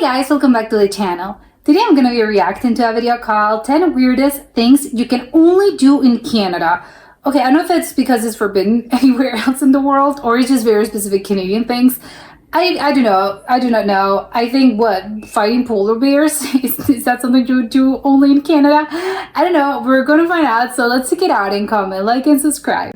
guys, welcome back to the channel. Today I'm gonna be reacting to a video called 10 weirdest things you can only do in Canada. Okay, I don't know if it's because it's forbidden anywhere else in the world or it's just very specific Canadian things. I don't know. I do not know. I think fighting polar bears is that something you would do only in Canada? I don't know. We're gonna find out. So let's check it out and comment, like, and subscribe.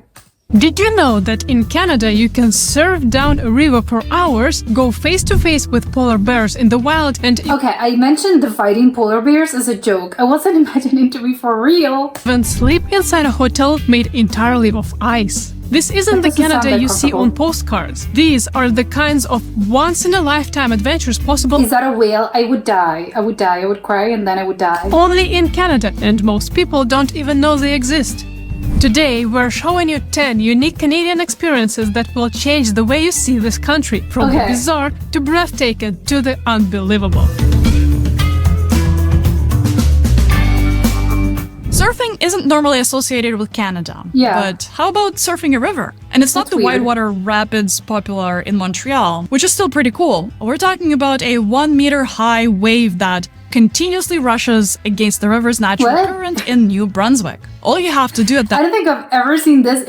Did you know that in Canada you can surf down a river for hours, go face to face with polar bears in the wild, and Okay, I mentioned the fighting polar bears as a joke. I wasn't imagining it to be for real. even sleep inside a hotel made entirely of ice? This isn't the That doesn't sound Canada that you see on comfortable. postcards. These are the kinds of once-in-a-lifetime adventures possible Is that a whale? I would die. I would die. I would cry and then I would die. only in Canada, and most people don't even know they exist. Today, we're showing you 10 unique Canadian experiences that will change the way you see this country, from the Okay. bizarre to breathtaking to the unbelievable. Surfing isn't normally associated with Canada. Yeah. But how about surfing a river? And it's not That's the weird. whitewater rapids popular in Montreal, which is still pretty cool. We're talking about a 1-meter high wave that continuously rushes against the river's natural What? current in New Brunswick. All you have to do at I that don't think I've ever seen this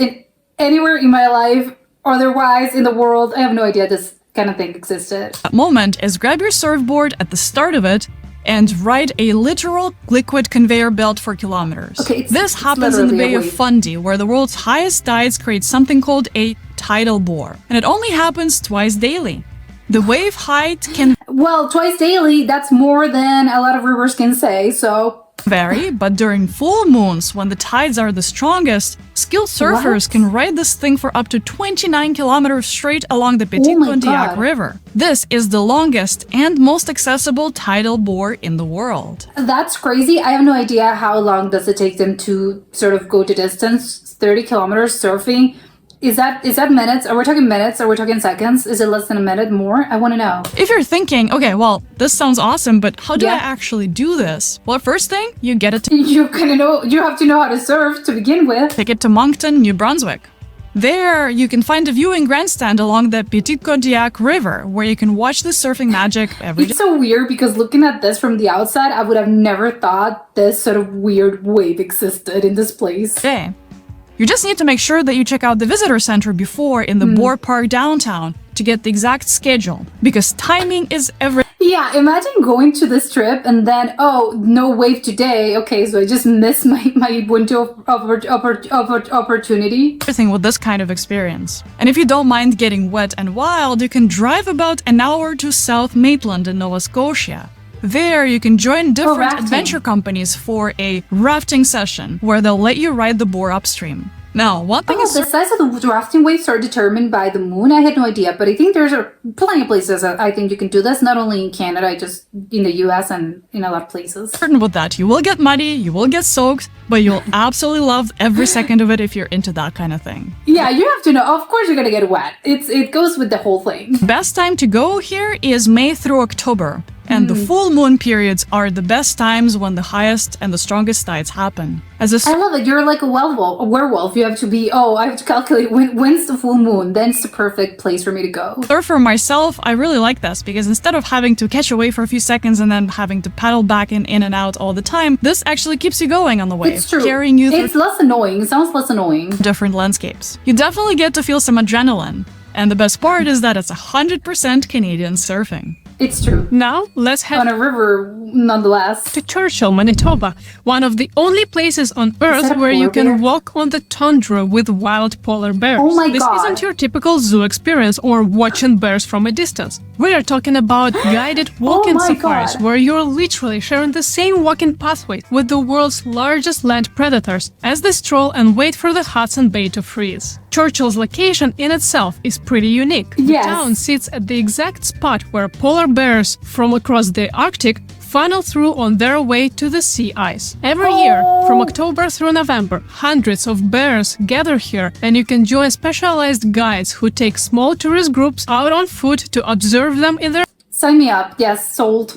anywhere in my life, or otherwise in the world. I have no idea this kind of thing existed. moment is grab your surfboard at the start of it and ride a literal liquid conveyor belt for kilometers. Okay, this it's happens in the literally Bay a of wave. Fundy, where the world's highest tides create something called a tidal bore, and it only happens twice daily. The wave height can Well, twice daily, that's more than a lot of rivers can say, so... vary, but during full moons, when the tides are the strongest, skilled surfers What? can ride this thing for up to 29 kilometers straight along the Petit Oh my Pontiac God. River. This is the longest and most accessible tidal bore in the world. That's crazy. I have no idea how long does it take them to sort of go to distance. 30 kilometers surfing. Is that minutes? Are we talking minutes? Are we talking seconds? Is it less than a minute? More? I want to know. If you're thinking, okay, well, this sounds awesome, but how do Yeah. I actually do this? Well, first thing, you get a You have to know how to surf to begin with. ticket to Moncton, New Brunswick. There, you can find a viewing grandstand along the Petit Pontiac River, where you can watch the surfing magic every It's so weird because looking at this from the outside, I would have never thought this sort of weird wave existed in this place. day. You just need to make sure that you check out the visitor center before in the Boar Park downtown to get the exact schedule, because timing is everything. Yeah, imagine going to this trip and then, oh, no wave today. Okay, so I just missed my window of opportunity. With this kind of experience. And if you don't mind getting wet and wild, you can drive about an hour to South Maitland in Nova Scotia. There, you can join different rafting. adventure companies for a rafting session where they'll let you ride the boar upstream. Now, one thing Oh, is the size of the rafting waves are determined by the moon. I had no idea, but I think there's plenty of places that I think you can do this, not only in Canada, just in the US and in a lot of places. certain with that. You will get muddy, you will get soaked, but you'll absolutely love every second of it if you're into that kind of thing. Yeah, you have to know. Of course you're gonna get wet. It goes with the whole thing. Best time to go here is May through October, and the full moon periods are the best times when the highest and the strongest tides happen. As a I love it. You're like a werewolf. You have to be, I have to calculate when's the full moon. Then it's the perfect place for me to go. surfer myself, I really like this because instead of having to catch a wave for a few seconds and then having to paddle back in and out all the time, this actually keeps you going on the wave, It's true. carrying you through It's less annoying. It sounds less annoying. different landscapes. You definitely get to feel some adrenaline. And the best part is that it's 100% Canadian surfing. It's true. Now, let's head On a river, nonetheless. to Churchill, Manitoba, one of the only places on that Earth a where you polar can bear? walk on the tundra with wild polar bears. Oh my This God. isn't your typical zoo experience or watching bears from a distance. We are talking about guided walking my safaris, God. where you're literally sharing the same walking pathway with the world's largest land predators as they stroll and wait for the Hudson Bay to freeze. Churchill's location in itself is pretty unique. Yes. The town sits at the exact spot where polar bears from across the Arctic funnel through on their way to the sea ice. Every year, from October through November, hundreds of bears gather here, and you can join specialized guides who take small tourist groups out on foot to observe them in their Sign me up. Yes, sold.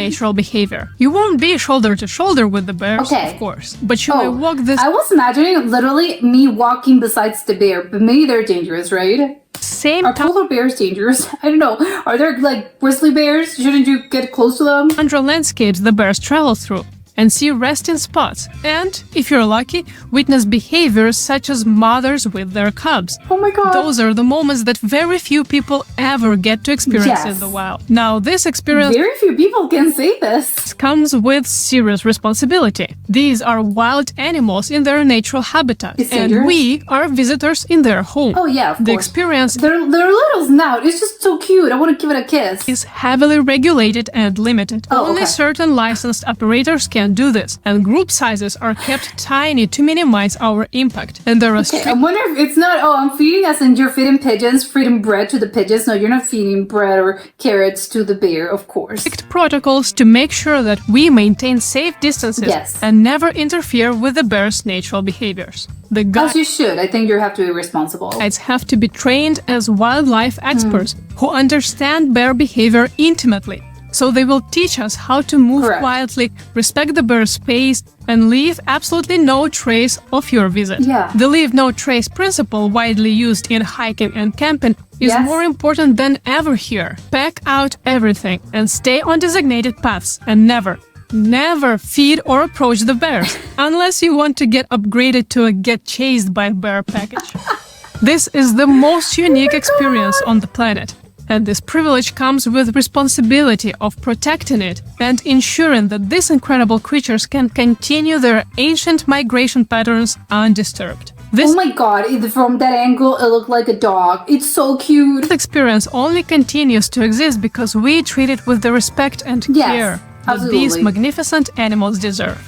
natural behavior. You won't be shoulder to shoulder with the bears, of course, but you may walk this I was imagining literally me walking besides the bear, but maybe they're dangerous, right? same Are polar bears dangerous? I don't know. Are there like grizzly bears? Shouldn't you get close to them? tundra landscapes the bears travel through and see resting spots, and, if you're lucky, witness behaviors such as mothers with their cubs. Oh my god. Those are the moments that very few people ever get to experience in the wild. Now, this experience Very few people can say this. comes with serious responsibility. These are wild animals in their natural habitat, It's and dangerous. we are visitors in their home. Oh yeah, of The course. experience They're littles now. It's just so cute. I want to give it a kiss. is heavily regulated and limited. Oh, Only okay. certain licensed operators can do this, and group sizes are kept tiny to minimize our impact. And there are Okay, I wonder if it's not, oh, I'm feeding us and you're feeding pigeons, feeding bread to the pigeons. No, you're not feeding bread or carrots to the bear, of course. strict protocols to make sure that we maintain safe distances Yes. and never interfere with the bear's natural behaviors. The As you should. I think you have to be responsible. guides have to be trained as wildlife experts who understand bear behavior intimately. So they will teach us how to move Correct. quietly, respect the bear's space, and leave absolutely no trace of your visit. Yeah. The leave no trace principle, widely used in hiking and camping, is Yes. more important than ever here. Pack out everything and stay on designated paths, and never feed or approach the bears unless you want to get upgraded to a get chased by bear package. This is the most unique experience on the planet. And this privilege comes with responsibility of protecting it and ensuring that these incredible creatures can continue their ancient migration patterns undisturbed. This Oh my god, from that angle, it looked like a dog. It's so cute. experience only continues to exist because we treat it with the respect and Yes, care that these absolutely. magnificent animals deserve.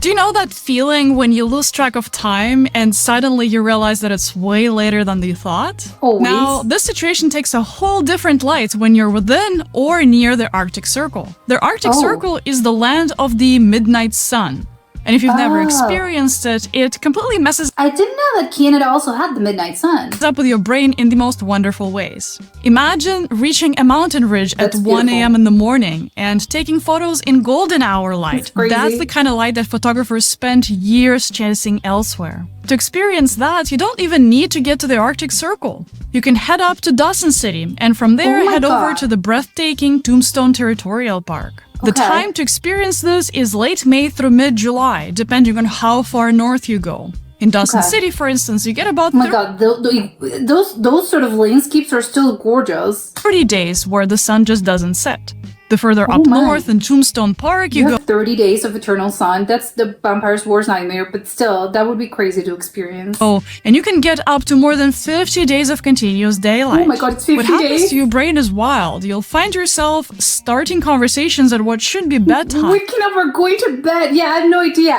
Do you know that feeling when you lose track of time and suddenly you realize that it's way later than you thought? Always. Now, this situation takes a whole different light when you're within or near the Arctic Circle. The Arctic Oh. Circle is the land of the midnight sun. And if you've never Oh. experienced it, it completely messes I didn't know that Canada also had the midnight sun. up with your brain in the most wonderful ways. Imagine reaching a mountain ridge That's at 1 beautiful. a.m. in the morning and taking photos in golden hour light. crazy. That's the kind of light that photographers spend years chasing elsewhere. To experience that, you don't even need to get to the Arctic Circle. You can head up to Dawson City and from there Oh my head over God. to the breathtaking Tombstone Territorial Park. The Okay. time to experience this is late May through mid-July, depending on how far north you go. In Dawson Okay. City, for instance, you get about Oh my god, those sort of landscapes are still gorgeous. 30 days where the sun just doesn't set. The further up Oh my. north in Tombstone Park you You go, have 30 days of eternal sun. That's the vampire's worst nightmare, but still, that would be crazy to experience. and you can get up to more than 50 days of continuous daylight. Oh my God, it's 50 What happens days? to your brain is wild. You'll find yourself starting conversations at what should be bedtime. Waking up or going to bed? Yeah, I have no idea.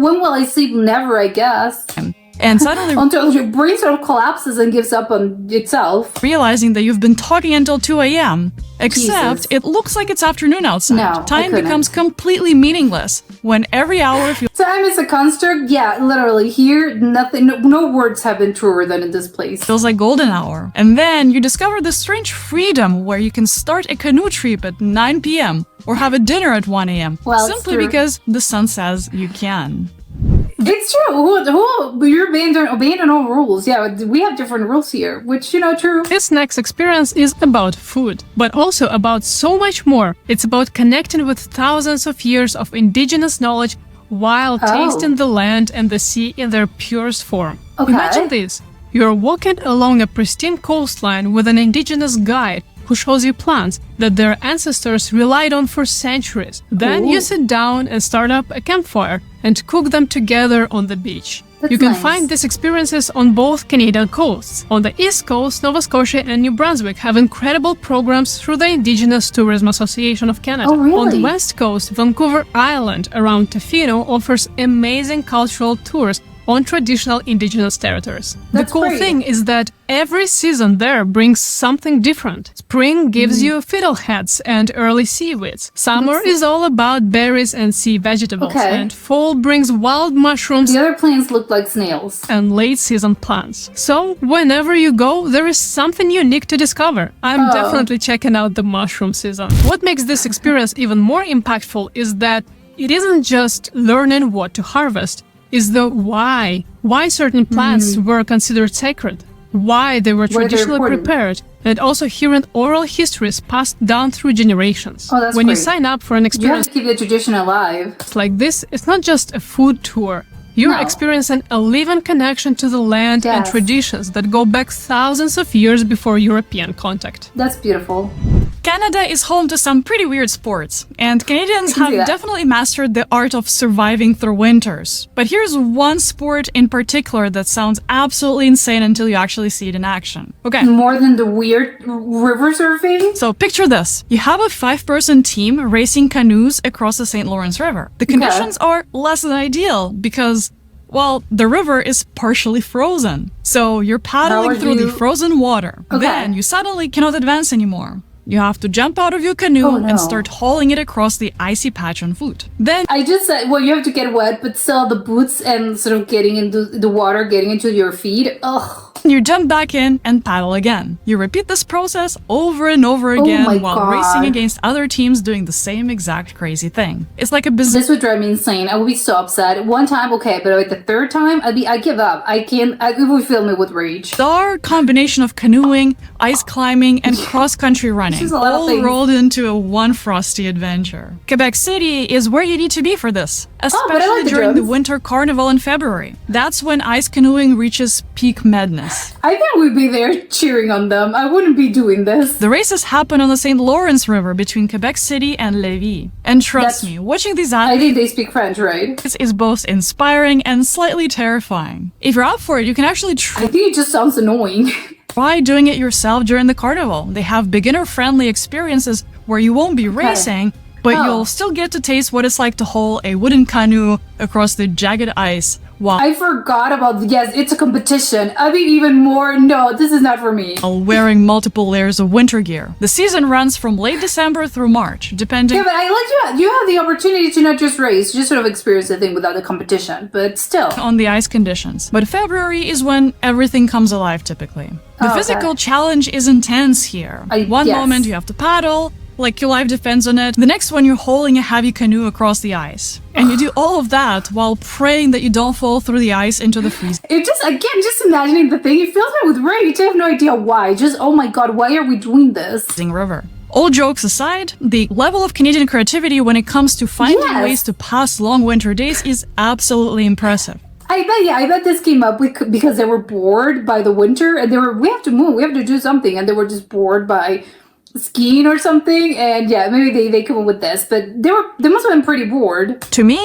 When will I sleep? Never, I guess. And suddenly Until your brain sort of collapses and gives up on itself. realizing that you've been talking until 2 a.m. Except Jesus. it looks like it's afternoon outside. No, I Time couldn't. becomes completely meaningless when every hour feels Time is a construct. Yeah, literally. Here, nothing. No words have been truer than in this place. feels like golden hour. And then you discover this strange freedom where you can start a canoe trip at 9 p.m. or have a dinner at 1 a.m. Well, it's simply true. because the sun says you can. It's true. You're abandon all rules. Yeah, we have different rules here, which, true. This next experience is about food, but also about so much more. It's about connecting with thousands of years of indigenous knowledge while Oh. tasting the land and the sea in their purest form. Okay. Imagine this. You're walking along a pristine coastline with an indigenous guide who shows you plants that their ancestors relied on for centuries. Then you Ooh. sit down and start up a campfire and cook them together on the beach. That's You can nice. find these experiences on both Canadian coasts. On the East Coast, Nova Scotia and New Brunswick have incredible programs through the Indigenous Tourism Association of Canada. Oh, really? On the West Coast, Vancouver Island around Tofino offers amazing cultural tours on traditional indigenous territories. That's the cool great. thing is that every season there brings something different. Spring gives you fiddleheads and early seaweeds. Summer is all about berries and sea vegetables. Okay. And fall brings wild mushrooms The other plants look like snails. and late season plants. So whenever you go, there is something unique to discover. I'm definitely checking out the mushroom season. What makes this experience even more impactful is that it isn't just learning what to harvest, it's the why. Why certain plants were considered sacred, why they were Why they're traditionally important. prepared, and also hearing oral histories passed down through generations. Oh, that's when you great. sign up for an You have experience to keep the tradition alive. like this, it's not just a food tour. You're No. experiencing a living connection to the land and Yes. traditions that go back thousands of years before European contact. That's beautiful. Canada is home to some pretty weird sports, and Canadians I can see have that. definitely mastered the art of surviving through winters. But here's one sport in particular that sounds absolutely insane until you actually see it in action. Okay. More than the weird river surfing? So picture this. You have a 5-person team racing canoes across the St. Lawrence River. The conditions are less than ideal because, well, the river is partially frozen. So you're paddling are through the you- frozen water. Okay. Then you suddenly cannot advance anymore. You have to jump out of your canoe Oh, no. and start hauling it across the icy patch on foot. Then I just said, well, you have to get wet, but still the boots and sort of getting into the water, getting into your feet. Ugh. you jump back in and paddle again. You repeat this process over and over again my while God. racing against other teams doing the same exact crazy thing. It's like a bizarre. This would drive me insane. I would be so upset. One time, okay, but like the third time, I give up. I can't, it would fill me with rage. bizarre combination of canoeing, ice climbing, and cross-country running, This is a lot of all things. rolled into a one frosty adventure. Quebec City is where you need to be for this, but I especially like the during the drums. winter carnival in February. That's when ice canoeing reaches peak madness. I think we'd be there cheering on them. I wouldn't be doing this. The races happen on the St. Lawrence River between Quebec City and Lévis. And trust That's- me, watching these I athletes think they speak French, right? is both inspiring and slightly terrifying. If you're up for it, you can actually I think it just sounds annoying. try doing it yourself during the carnival. They have beginner-friendly experiences where you won't be racing, but Oh. you'll still get to taste what it's like to haul a wooden canoe across the jagged ice while I forgot about, yes, it's a competition. I mean, even more, no, this is not for me. wearing multiple layers of winter gear. The season runs from late December through March, depending Yeah, but I like you have the opportunity to not just race, just sort of experience the thing without the competition, but still. on the ice conditions. But February is when everything comes alive typically. The Okay. physical challenge is intense here. One yes. moment you have to paddle, like your life depends on it. The next one you're hauling a heavy canoe across the ice. And you do all of that while praying that you don't fall through the ice into the freezing It just, again, just imagining the thing, it fills me with rage. I have no idea why. Just, oh my god, why are we doing this? river. All jokes aside, the level of Canadian creativity when it comes to finding Yes. ways to pass long winter days is absolutely impressive. I bet this came up with, because they were bored by the winter, and they were, we have to move, we have to do something, and they were just bored by skiing or something, and yeah, maybe they come up with this, but they must have been pretty bored. To me,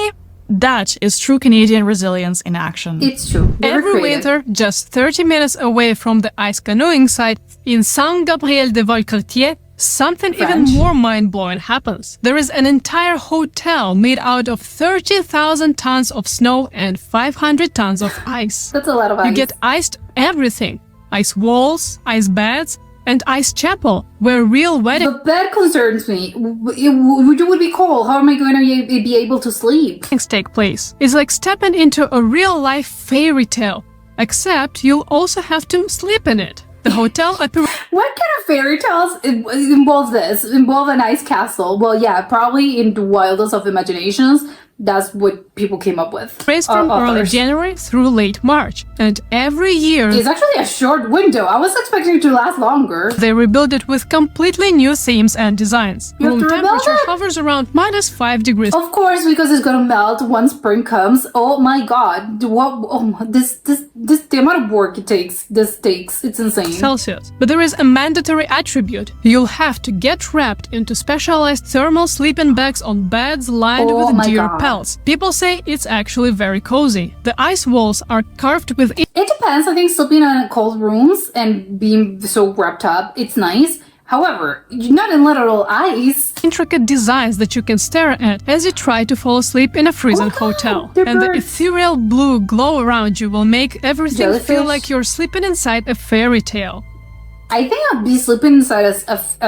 that is true Canadian resilience in action. It's true. They were Every creative. winter, just 30 minutes away from the ice canoeing site in Saint-Gabriel-de-Valcartier, something French. even more mind-blowing happens. There is an entire hotel made out of 30,000 tons of snow and 500 tons of ice. That's a lot of ice. You get iced everything. Ice walls, ice beds, and ice chapel, where real weddings The bed concerns me. It would be cold. How am I going to be able to sleep? take place. It's like stepping into a real-life fairy tale, except you'll also have to sleep in it. The hotel operates What kind of fairy tales involves this? Involve an ice castle? Well, yeah, probably in the wildest of imaginations. That's what people came up with. from early Authors. January through late March, and every year It's actually a short window. I was expecting it to last longer. they rebuild it with completely new themes and designs. You have Room to rebuild temperature it? hovers around -5 degrees Of course, because it's gonna melt once spring comes. Oh my god! What? Oh, this the amount of work it takes. This takes. It's insane. Celsius. But there is a mandatory attribute. You'll have to get wrapped into specialized thermal sleeping bags on beds lined Oh with my deer God. pelts. People say it's actually very cozy. The ice walls are carved with It depends. I think sleeping in cold rooms and being so wrapped up, it's nice. However, not in literal ice. Intricate designs that you can stare at as you try to fall asleep in a freezing hotel. they're And the birds. ethereal blue glow around you will make everything feel Jellyfish? like you're sleeping inside a fairy tale. I think I'd be sleeping inside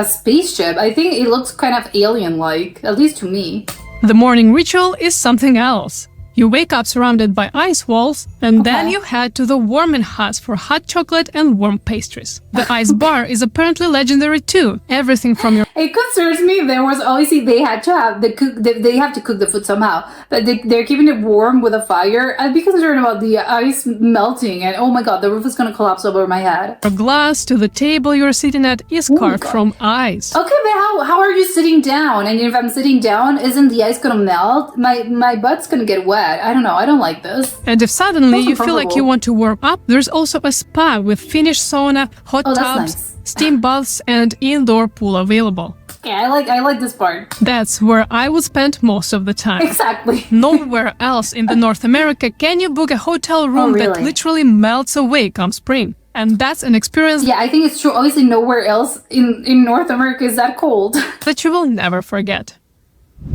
a spaceship. I think it looks kind of alien-like, at least to me. The morning ritual is something else. You wake up surrounded by ice walls, and then Okay. you head to the warming huts for hot chocolate and warm pastries. The ice bar is apparently legendary too. Everything from your It concerns me. There was obviously they had to have they have to cook the food somehow, but they're keeping it warm with a fire. I'd be concerned about the ice melting, and oh my god, the roof is gonna collapse over my head. glass to the table you're sitting at is my carved God. from ice. Okay, but how are you sitting down? And if I'm sitting down, isn't the ice gonna melt? My butt's gonna get wet. I don't know. I don't like this. And if suddenly That's you feel like you uncomfortable. want to warm up, there's also a spa with Finnish sauna, hot Oh, that's tubs, nice. steam baths, and indoor pool available. Okay, I like this part. That's where I would spend most of the time. Exactly. Nowhere else in the North America can you book a hotel room that really? literally melts away come spring. And that's an experience Yeah, I think it's true. Obviously, nowhere else in North America is that cold. that you will never forget.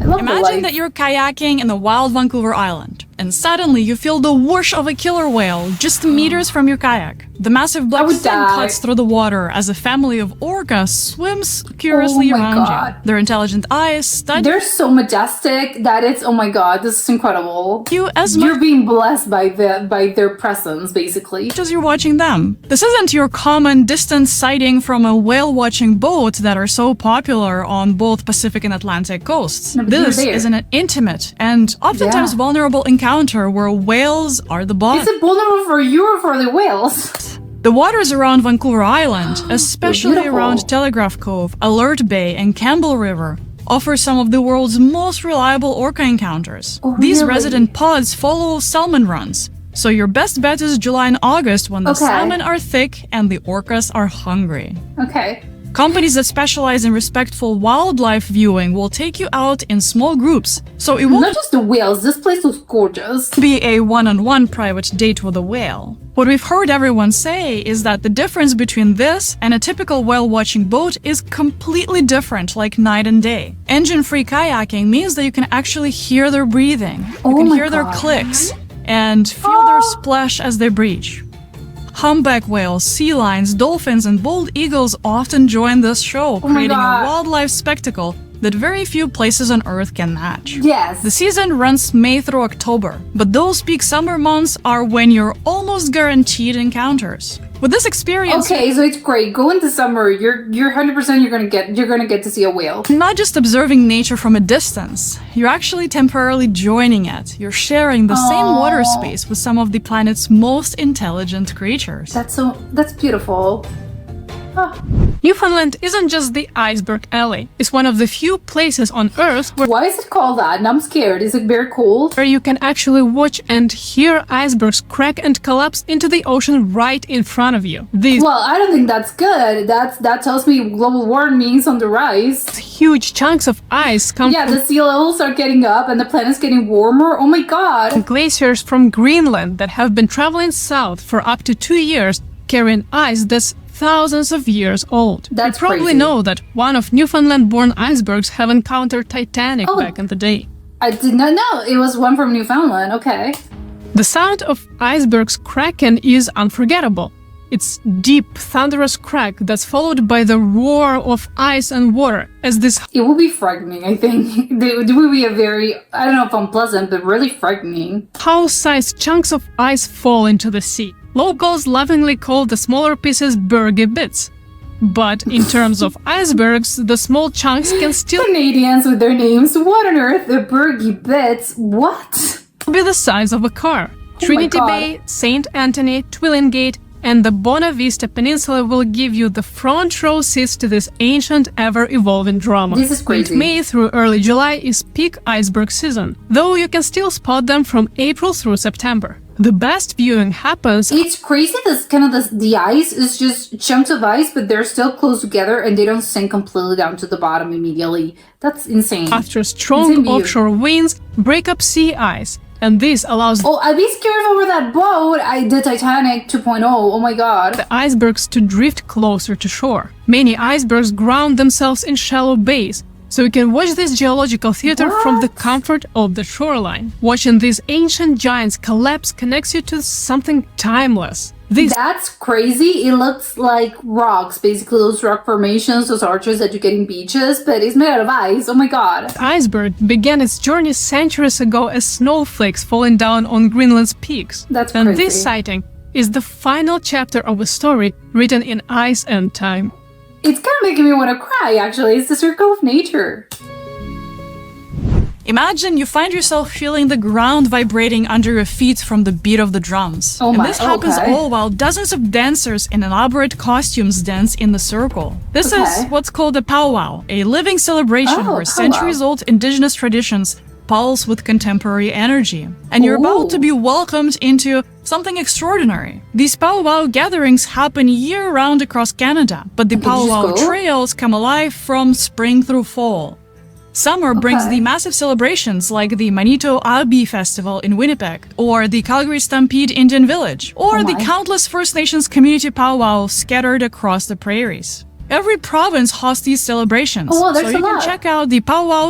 I love the Imagine light. that you're kayaking in the wild Vancouver Island, and suddenly you feel the whoosh of a killer whale just meters from your kayak. The massive black would fin die. cuts through the water as a family of orcas swims curiously Oh my around God. you. Their intelligent eyes study They're so majestic that it's oh my god, this is incredible. you as You're much being blessed by their presence, basically. as you're watching them. This isn't your common distance sighting from a whale-watching boat that are so popular on both Pacific and Atlantic coasts. No, but you're This there. is an intimate and oftentimes Yeah. vulnerable encounter where whales are the boss. Is it vulnerable for you or for the whales? The waters around Vancouver Island, especially beautiful. around Telegraph Cove, Alert Bay, and Campbell River, offer some of the world's most reliable orca encounters. Oh, These really? resident pods follow salmon runs, so your best bet is July and August when the Okay. salmon are thick and the orcas are hungry. Okay. Companies that specialize in respectful wildlife viewing will take you out in small groups, so it won't Not just the whales, this place looks gorgeous. be a one-on-one private date with a whale. What we've heard everyone say is that the difference between this and a typical whale-watching boat is completely different, like night and day. Engine-free kayaking means that you can actually hear their breathing, you Oh can my hear their God. clicks, and feel their splash as they breach. Humpback whales, sea lions, dolphins, and bald eagles often join this show, Oh my creating a God. wildlife spectacle that very few places on Earth can match. Yes. The season runs May through October, but those peak summer months are when you're almost guaranteed encounters. With this experience, Okay, so it's great. Go into summer. You're 100% you're gonna get to see a whale. you're not just observing nature from a distance, you're actually temporarily joining it. You're sharing the same water space with some of the planet's most intelligent creatures. That's beautiful. Newfoundland isn't just the iceberg alley. It's one of the few places on Earth Why is it called that? And I'm scared. Is it very cold? where you can actually watch and hear icebergs crack and collapse into the ocean right in front of you. These Well, I don't think that's good. That tells me global warming is on the rise. huge chunks of ice come Yeah, from the sea levels are getting up and the planet's getting warmer. Oh my god. glaciers from Greenland that have been traveling south for up to 2 years, carrying ice that's thousands of years old. That's you probably crazy. know that one of Newfoundland-born icebergs have encountered Titanic Oh. back in the day. I did not know it was one from Newfoundland. Okay. The sound of icebergs cracking is unforgettable. It's deep, thunderous crack that's followed by the roar of ice and water as this It will be frightening, I think. It will be a very, I don't know if unpleasant, but really frightening. house-sized chunks of ice fall into the sea. Locals lovingly call the smaller pieces bergy bits. But in terms of icebergs, the small chunks can still Canadians with their names. What on earth? The Bergy Bits? What? be the size of a car. Trinity God. Bay, St. Anthony, Twillingate, and the Bona Vista Peninsula will give you the front row seats to this ancient, ever-evolving drama. This is crazy. Late May through early July is peak iceberg season, though you can still spot them from April through September. The best viewing happens It's crazy. This kind of the ice is just chunks of ice, but they're still close together and they don't sink completely down to the bottom immediately. That's insane. after It's in strong view. offshore winds break up sea ice, And this allows Oh, I'd be scared over that boat. The Titanic 2.0. Oh my god. the icebergs to drift closer to shore. Many icebergs ground themselves in shallow bays, so you can watch this geological theater from the comfort of the shoreline. Watching these ancient giants collapse connects you to something timeless. That's crazy. It looks like rocks, basically those rock formations, those arches that you get in beaches, but it's made out of ice. Oh my god. Iceberg began its journey centuries ago as snowflakes falling down on Greenland's peaks. That's and crazy. this sighting is the final chapter of a story written in ice and time. It's kind of making me want to cry, actually. It's the circle of nature. Imagine you find yourself feeling the ground vibrating under your feet from the beat of the drums. Oh and my- this happens okay. all while dozens of dancers in elaborate costumes dance in the circle. This is Okay. what's called a powwow, a living celebration Oh, where powwow. centuries-old indigenous traditions pulse with contemporary energy. And you're about to be welcomed into something extraordinary. These powwow gatherings happen year-round across Canada, but the Okay, you just powwow go? trails come alive from spring through fall. Summer brings Okay. the massive celebrations like the Manito Abi Festival in Winnipeg, or the Calgary Stampede Indian Village, or Oh the my. countless First Nations community powwows scattered across the prairies. Every province hosts these celebrations, Oh, wow, so there's you a can lot. check out the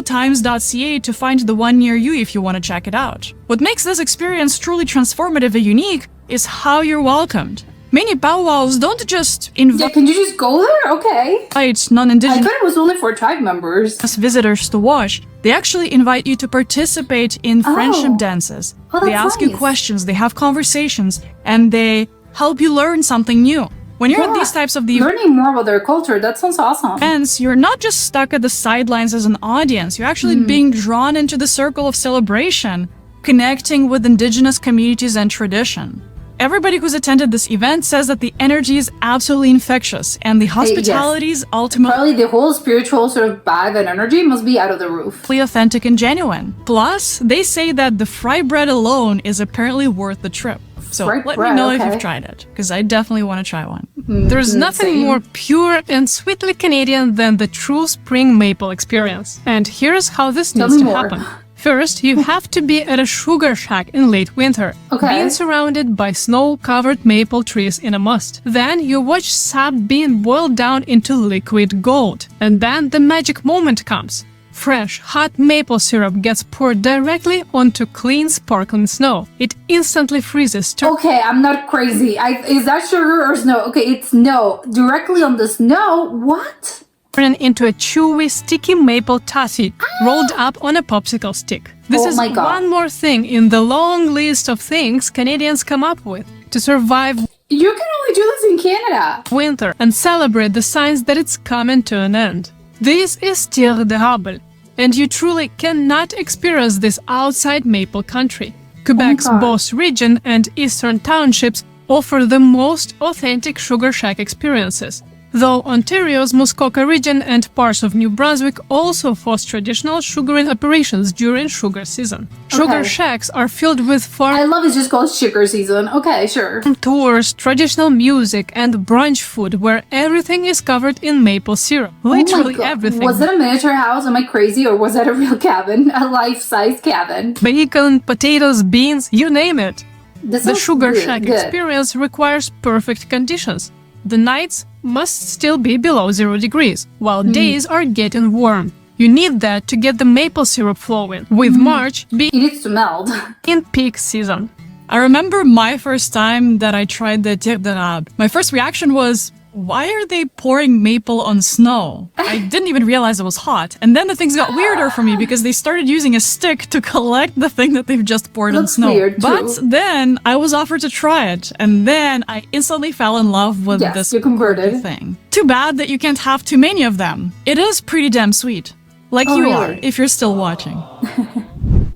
powwowtimes.ca to find the one near you if you want to check it out. What makes this experience truly transformative and unique is how you're welcomed. Many powwows don't just Yeah, invite can you just go there? Okay. I non-Indigenous thought it was only for tribe members. visitors to watch. They actually invite you to participate in friendship Oh. dances. Oh, They that's ask you nice. questions, they have conversations, and they help you learn something new. When you're at these types of the Learning more about their culture, that sounds awesome. events, you're not just stuck at the sidelines as an audience, you're actually being drawn into the circle of celebration, connecting with indigenous communities and tradition. Everybody who's attended this event says that the energy is absolutely infectious, and the hospitality is ultimately Probably the whole spiritual sort of vibe and energy must be out of the roof. authentic and genuine. Plus, they say that the fry bread alone is apparently worth the trip. So Fry let bread, me know if okay. you've tried it, because I definitely want to try one. There's nothing same. more pure and sweetly Canadian than the true spring maple experience. And here's how this Tell needs me to more. happen. First, you have to be at a sugar shack in late winter, Okay. being surrounded by snow-covered maple trees in a must. Then you watch sap being boiled down into liquid gold. And then the magic moment comes. Fresh, hot maple syrup gets poured directly onto clean, sparkling snow. It instantly freezes, Okay, I'm not crazy. Is that sugar or snow? Okay, it's snow. Directly on the snow? What? turning into a chewy, sticky maple taffy rolled up on a popsicle stick. This Oh is my God. one more thing in the long list of things Canadians come up with to survive You can only do this in Canada. winter and celebrate the signs that it's coming to an end. This is Terre de Hable, and you truly cannot experience this outside maple country. Quebec's God. Beauce region and eastern townships offer the most authentic sugar shack experiences, though Ontario's Muskoka region and parts of New Brunswick also host traditional sugaring operations during sugar season. Sugar Okay. shacks are filled with farm I love it's just called sugar season. Okay, sure. tours, traditional music, and brunch food where everything is covered in maple syrup. Literally Oh my God. everything. Was it a miniature house? Am I crazy? Or was that a real cabin? A life-size cabin? Bacon, potatoes, beans, you name it. This The sounds sugar good, shack good. experience requires perfect conditions. The nights must still be below 0 degrees, while Hmm. days are getting warm. You need that to get the maple syrup flowing, with Hmm. March being It needs to melt. in peak season. I remember my first time that I tried the Terre de Rab. My first reaction was, why are they pouring maple on snow? I didn't even realize it was hot. And then the things got weirder for me because they started using a stick to collect the thing that they've just poured on Looks snow. weird, too. But then I was offered to try it. And then I instantly fell in love with Yes, this you converted. thing. Too bad that you can't have too many of them. It is pretty damn sweet. Like Oh, you really? are, if you're still watching.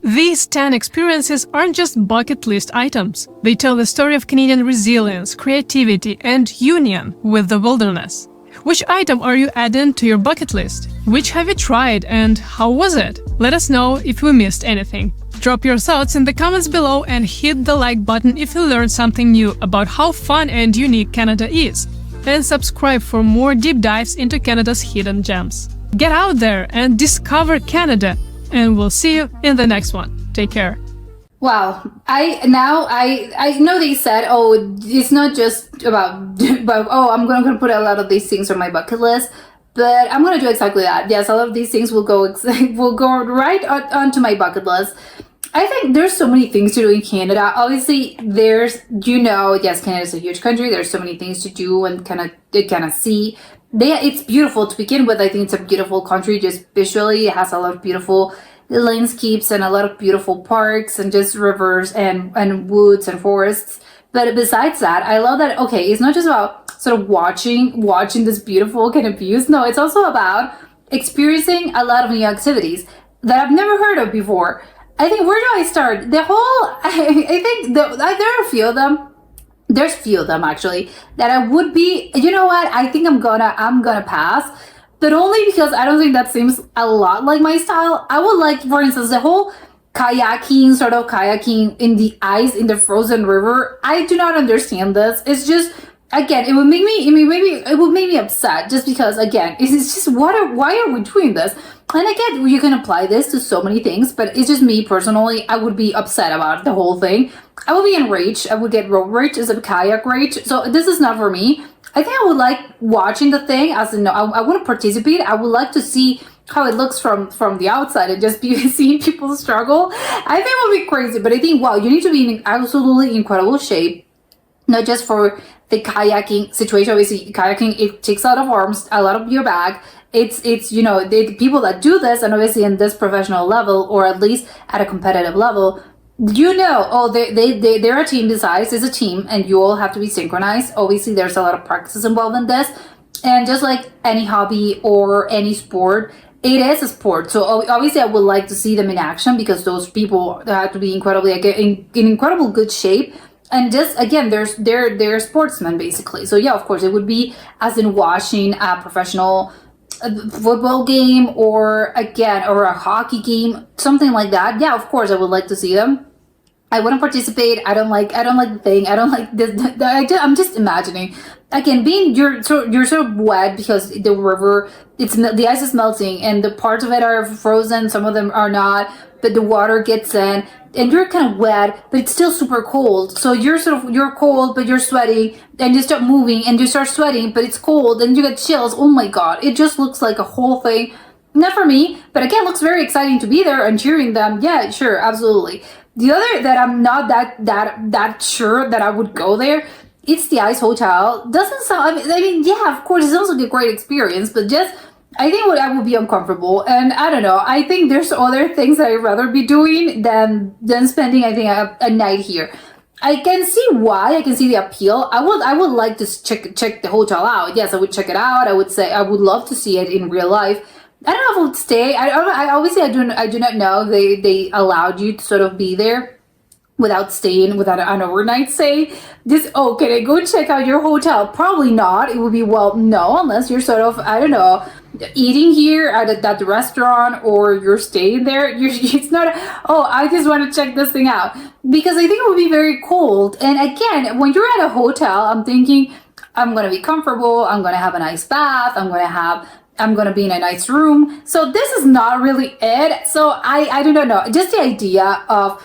These 10 experiences aren't just bucket list items. They tell the story of Canadian resilience, creativity, and union with the wilderness. Which item are you adding to your bucket list? Which have you tried and how was it? Let us know if we missed anything. Drop your thoughts in the comments below and hit the like button if you learned something new about how fun and unique Canada is. And subscribe for more deep dives into Canada's hidden gems. Get out there and discover Canada, and we'll see you in the next one. Take care. Wow. I know they said, oh, it's not just about, but oh, I'm gonna put a lot of these things on my bucket list. But I'm gonna do exactly that. Yes, all of these things will go will go right onto my bucket list. I think there's so many things to do in Canada. Obviously, yes, Canada's a huge country. There's so many things to do and kind of see. It's beautiful to begin with. I think it's a beautiful country just visually. It has a lot of beautiful landscapes and a lot of beautiful parks and just rivers and woods and forests. But besides that, I love that, okay, it's not just about sort of watching this beautiful kind of views. No, it's also about experiencing a lot of new activities that I've never heard of before. I think, where do I start? I think there are a few of them. There's few of them actually that I would be, you know what? I think I'm gonna pass, but only because I don't think that seems a lot like my style. I would like, for instance, the whole kayaking in the ice in the frozen river. I do not understand this. It's just, again, it would make me upset just because, again, it's just, why are we doing this? And again, you can apply this to so many things, but it's just me personally. I would be upset about the whole thing. I would be enraged. I would get road rage as a kayak rage. So this is not for me. I think I would like watching the thing, as in, I wouldn't participate. I would like to see how it looks from the outside and just be seeing people struggle. I think it would be crazy, but I think, wow, you need to be in absolutely incredible shape, not just for the kayaking situation. Obviously, kayaking, it takes a lot of arms, a lot of your back. It's the people that do this, and obviously in this professional level, or at least at a competitive level, they're a team. Besides, it's a team, and you all have to be synchronized. Obviously, there's a lot of practices involved in this, and just like any hobby or any sport, it is a sport. So obviously, I would like to see them in action, because those people have to be incredibly in incredible good shape. And just, again, they're sportsmen basically. So yeah, of course, it would be as in watching a professional football game, or a hockey game, something like that. Yeah, of course, I would like to see them. I wouldn't participate. I don't like the thing. I don't like this. I'm just imagining. Again, you're sort of wet because the river, the ice is melting, and the parts of it are frozen. Some of them are not, but the water gets in, and you're kind of wet, but it's still super cold. So you're cold, but you're sweating, and you start moving, and you start sweating, but it's cold, and you get chills. Oh my god! It just looks like a whole thing. Not for me, but again, looks very exciting to be there and cheering them. Yeah, sure, absolutely. The other that I'm not that sure that I would go there, it's the Ice Hotel. Doesn't sound. I mean, yeah, of course, it sounds like a great experience, but just, I think I would be uncomfortable, and I don't know. I think there's other things that I'd rather be doing than spending, I think, a night here. I can see why. I can see the appeal. I would like to check the hotel out. Yes, I would check it out. I would say I would love to see it in real life. I don't know if I would stay. I obviously I do not know. They allowed you to sort of be there without an overnight stay. Can I go check out your hotel? Probably not. It would be, well, no, unless you're sort of, I don't know, eating here at the restaurant, or you're staying there. It's not, I just want to check this thing out, because I think it would be very cold. And again, when you're at a hotel, I'm thinking, I'm going to be comfortable. I'm going to have a nice bath. I'm going to be in a nice room. So this is not really it. So I do not know. Just the idea of,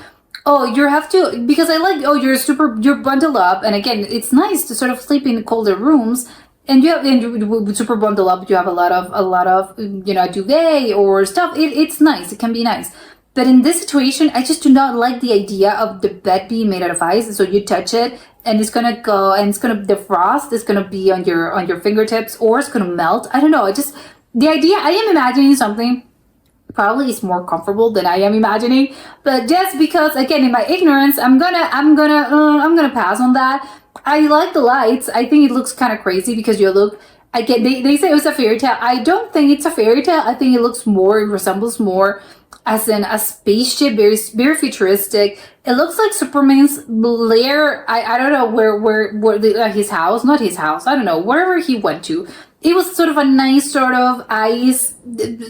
you have to, because I like, you're bundled up. And again, it's nice to sort of sleep in colder rooms. And you super bundled up. You have a lot of duvet or stuff. It's nice. It can be nice. But in this situation, I just do not like the idea of the bed being made out of ice. So you touch it, and it's gonna go, and the frost is gonna be on your fingertips, or it's gonna melt. I don't know. The idea, I am imagining something probably is more comfortable than I am imagining. But just because, again, in my ignorance, I'm gonna pass on that. I like the lights. I think it looks kind of crazy, because they say it was a fairy tale. I don't think it's a fairy tale. I think it resembles more as in a spaceship, very, very futuristic. It looks like Superman's lair. I don't know where his house, not his house. I don't know, wherever he went to. It was sort of a nice sort of ice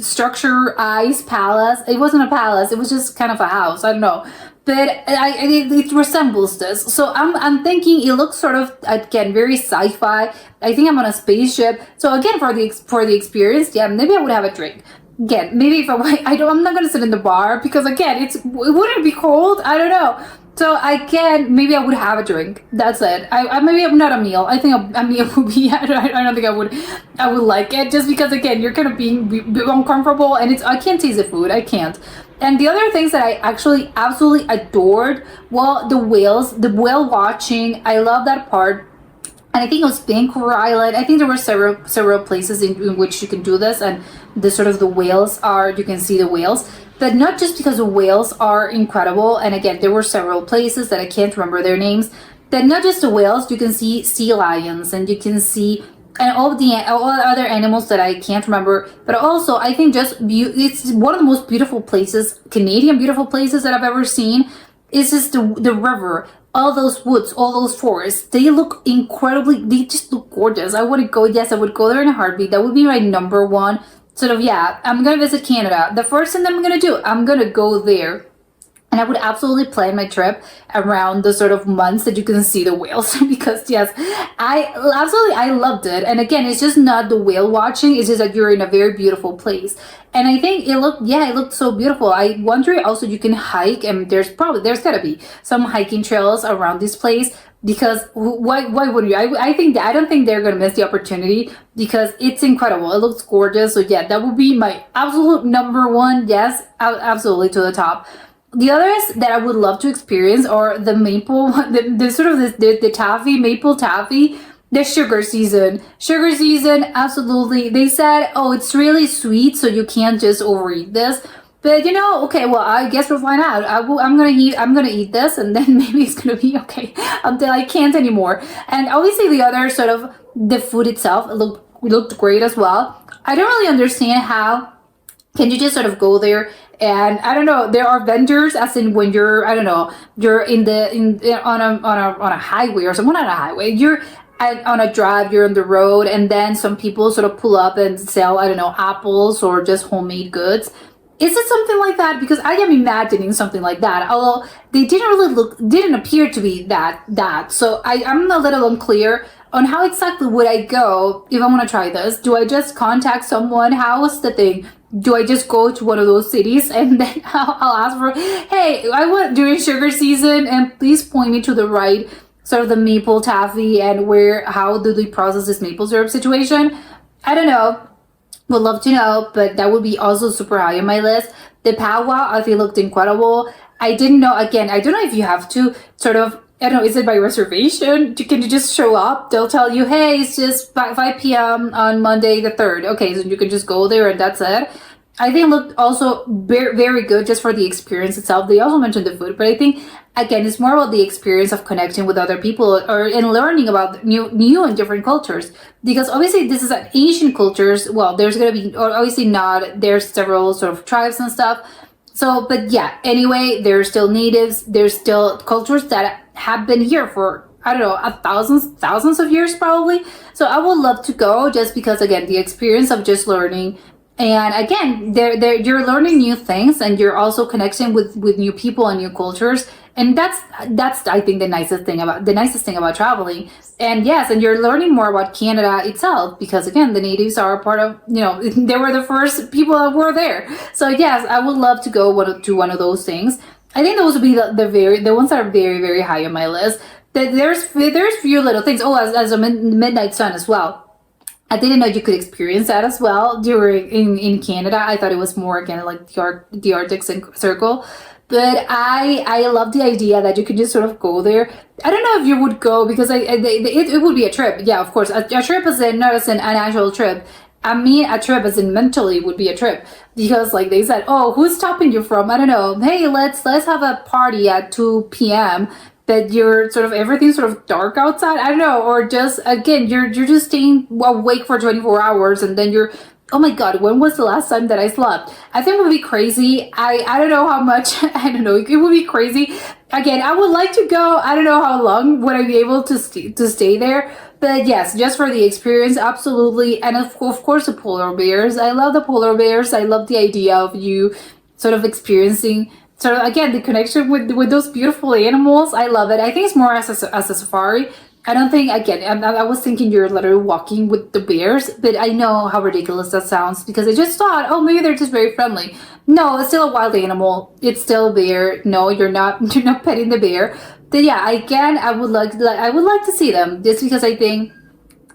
structure, ice palace. It wasn't a palace. It was just kind of a house. I don't know. But it resembles this. So I'm thinking it looks sort of, again, very sci-fi. I think I'm on a spaceship. So again, for the experience, yeah, maybe I would have a drink. again, maybe if I'm not gonna sit in the bar because again, wouldn't it be cold? I don't know. So maybe I would have a drink. That's it. I maybe I'm not a meal. I think a meal would be. I don't think I would like it just because again, you're kind of being uncomfortable and I can't taste the food. I can't. And the other things that I actually absolutely adored, well, the whale watching. I love that part. And I think it was Vancouver Island. I think there were several places in which you can do this, and the whales you can see the whales. But not just because the whales are incredible, and again, there were several places that I can't remember their names, but not just the whales, you can see sea lions, and you can see and all the other animals that I can't remember, but also I think it's one of the most beautiful places, Canadian beautiful places that I've ever seen. Is just the river, all those woods, all those forests. They just look gorgeous. I would go there in a heartbeat. That would be my number one. I'm gonna visit Canada. The first thing that I'm gonna go there. And I would absolutely plan my trip around the sort of months that you can see the whales because yes, I loved it. And again, it's just not the whale watching, it's just that you're in a very beautiful place. And I think it looked so beautiful. I wonder also you can hike, and there's gotta be some hiking trails around this place because why wouldn't you? I don't think they're gonna miss the opportunity because it's incredible. It looks gorgeous. So yeah, that would be my absolute number one. Yes, absolutely to the top. The others that I would love to experience are the maple, the taffy, maple taffy, the sugar season. Sugar season, absolutely. They said, oh, it's really sweet, so you can't just overeat this. But okay, well, I guess we'll find out. I'm gonna eat this, and then maybe it's gonna be okay until I can't anymore. And obviously, the other the food itself looked great as well. I don't really understand how. Can you just sort of go there and I don't know, there are vendors as in when you're, I don't know, you're on a highway or something, not a highway, you're on a drive, you're on the road, and then some people sort of pull up and sell, I don't know, apples or just homemade goods. Is it something like that? Because I am imagining something like that, although they didn't appear to be that. So I'm a little unclear on how exactly would I go if I want to try this. Do I just contact someone? How is the thing? Do I just go to one of those cities and then I'll ask for, hey, I went during sugar season and please point me to the right sort of the maple taffy and how do they process this maple syrup situation? I don't know. Would love to know, but that would be also super high on my list. The powwow, I feel looked incredible. I didn't know, again, I don't know if you have to sort of, I don't know, is it by reservation? Can you just show up? They'll tell you, hey, it's just 5 p.m. on Monday the 3rd. Okay, so you can just go there and that's it. I think it looked also very, very good just for the experience itself. They also mentioned the food, but I think, again, it's more about the experience of connecting with other people and learning about new and different cultures. Because obviously this is an Asian cultures. Well, there's going to be, obviously not, there's several sort of tribes and stuff. So, but yeah, anyway, there's still natives. There's still cultures that have been here for, I don't know, thousands of years probably. So I would love to go just because, again, the experience of just learning. And again, you're learning new things and you're also connecting with new people and new cultures. And that's I think the nicest thing about traveling. And yes, and you're learning more about Canada itself because again, the natives are a part of, they were the first people that were there. So yes, I would love to go to one of those things. I think those would be the ones that are very, very high on my list. There's few little things. Oh, as a midnight sun as well. I didn't know you could experience that as well in Canada. I thought it was more again like the Arctic Circle, but I love the idea that you could just sort of go there. I don't know if you would go because it would be a trip. Yeah, of course, a trip is not as an actual trip. I mean, a trip as in mentally would be a trip because like they said, oh, who's stopping you from? I don't know. Hey, let's have a party at 2 p.m. that you're sort of everything's sort of dark outside. I don't know, or just again you're just staying awake for 24 hours and then you're, oh my god, when was the last time that I slept? I think it would be crazy. I don't know how much. I don't know. It would be crazy. Again, I would like to go. I don't know how long would I be able to stay there. But yes, just for the experience, absolutely. And of course, the polar bears. I love the polar bears. I love the idea of you sort of experiencing. So again, the connection with those beautiful animals, I love it. I think it's more as a safari. I don't think, again, I was thinking you're literally walking with the bears, but I know how ridiculous that sounds because I just thought, oh, maybe they're just very friendly. No, it's still a wild animal. It's still a bear. No, you're not, you're not petting the bear. But yeah, again, I would like to see them just because I think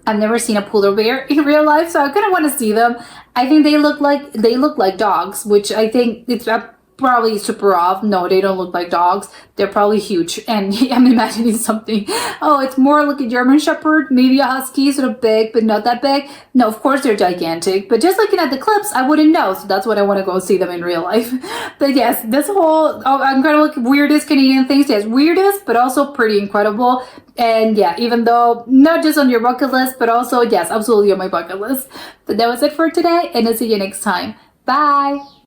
I've never seen a polar bear in real life, so I kind of want to see them. I think they look like dogs, which I think it's probably super off. No, they don't look like dogs. They're probably huge, and I'm imagining something. Oh, it's more like a German Shepherd, maybe a Husky, sort of big, but not that big. No, of course they're gigantic, but just looking at the clips, I wouldn't know. So that's what I want to go see them in real life. But yes, this whole I'm gonna look weirdest Canadian things. Yes, weirdest, but also pretty incredible. And yeah, even though not just on your bucket list, but also yes, absolutely on my bucket list. But that was it for today, and I'll see you next time. Bye.